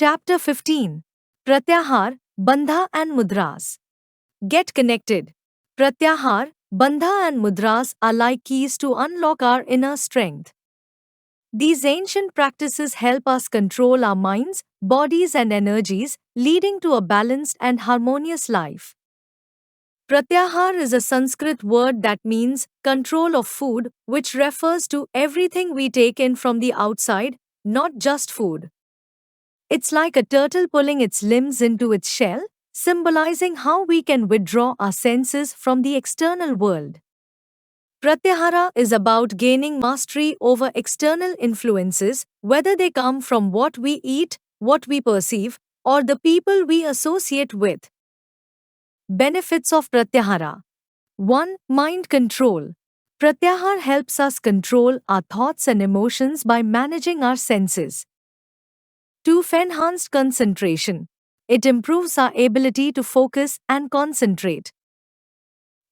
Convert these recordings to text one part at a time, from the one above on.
Chapter 15. Pratyahar, Bandha and Mudras. Get connected. Pratyahar, Bandha and Mudras are like keys to unlock our inner strength. These ancient practices help us control our minds, bodies, and energies, leading to a balanced and harmonious life. Pratyahar is a Sanskrit word that means control of food, which refers to everything we take in from the outside, not just food. It's like a turtle pulling its limbs into its shell, symbolizing how we can withdraw our senses from the external world. Pratyahara is about gaining mastery over external influences, whether they come from what we eat, what we perceive, or the people we associate with. Benefits of Pratyahara. 1. Mind control. Pratyahar helps us control our thoughts and emotions by managing our senses. 2. Enhanced concentration. It improves our ability to focus and concentrate.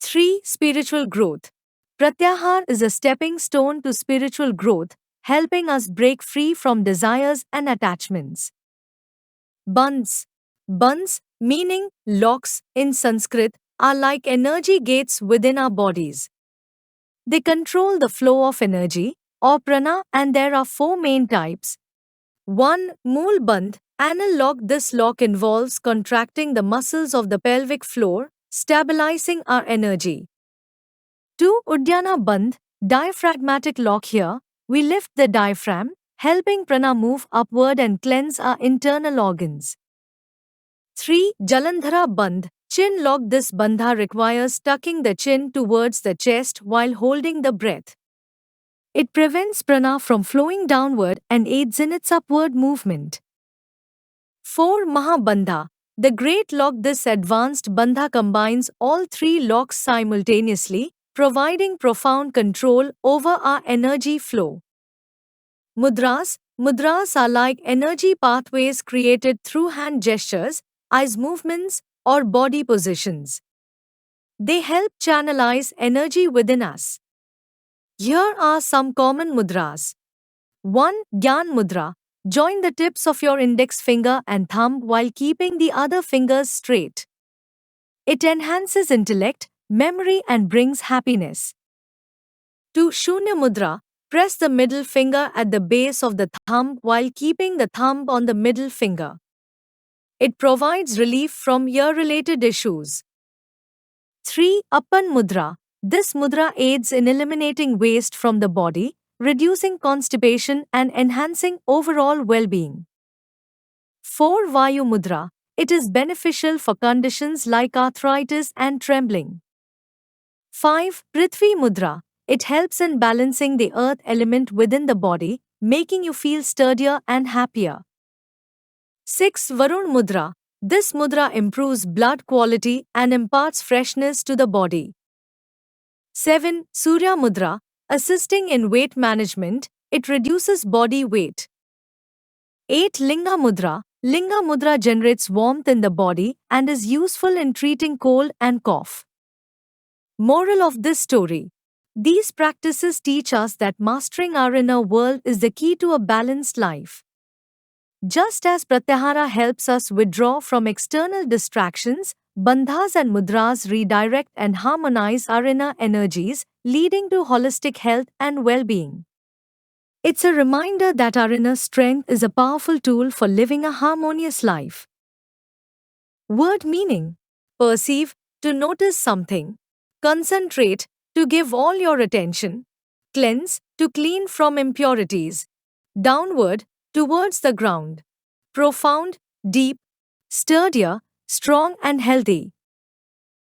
3. Spiritual growth. Pratyahar is a stepping stone to spiritual growth, helping us break free from desires and attachments. Bandhs. Bandhs, meaning locks in Sanskrit, are like energy gates within our bodies. They control the flow of energy, or prana, and there are 4 main types. 1. Mool Bandh. Anal lock. This lock involves contracting the muscles of the pelvic floor, stabilizing our energy. 2. Uddiyana Bandh. Diaphragmatic lock. Here, we lift the diaphragm, helping prana move upward and cleanse our internal organs. 3. Jalandhara Bandh. Chin lock. This bandha requires tucking the chin towards the chest while holding the breath. It prevents prana from flowing downward and aids in its upward movement. 4. Mahabandha. The Great Lock. This advanced bandha combines all 3 locks simultaneously, providing profound control over our energy flow. Mudras. Mudras are like energy pathways created through hand gestures, eyes movements, or body positions. They help channelize energy within us. Here are some common mudras. 1. Gyan Mudra. Join the tips of your index finger and thumb while keeping the other fingers straight. It enhances intellect, memory, and brings happiness. 2. Shunya Mudra. Press the middle finger at the base of the thumb while keeping the thumb on the middle finger. It provides relief from ear-related issues. 3. Appan Mudra. This mudra aids in eliminating waste from the body, reducing constipation and enhancing overall well-being. 4. Vayu Mudra. It is beneficial for conditions like arthritis and trembling. 5. Prithvi Mudra. It helps in balancing the earth element within the body, making you feel sturdier and happier. 6. Varun Mudra. This mudra improves blood quality and imparts freshness to the body. 7. Surya Mudra. Assisting in weight management, it reduces body weight. 8. Linga Mudra. Linga Mudra generates warmth in the body and is useful in treating cold and cough. Moral of this story. These practices teach us that mastering our inner world is the key to a balanced life. Just as Pratyahara helps us withdraw from external distractions, bandhas and mudras redirect and harmonize our inner energies, leading to holistic health and well-being. It's a reminder that our inner strength is a powerful tool for living a harmonious life. Word meaning. Perceive, to notice something. Concentrate, to give all your attention. Cleanse, to clean from impurities. Downward, towards the ground. Profound, deep, sturdier, strong and healthy.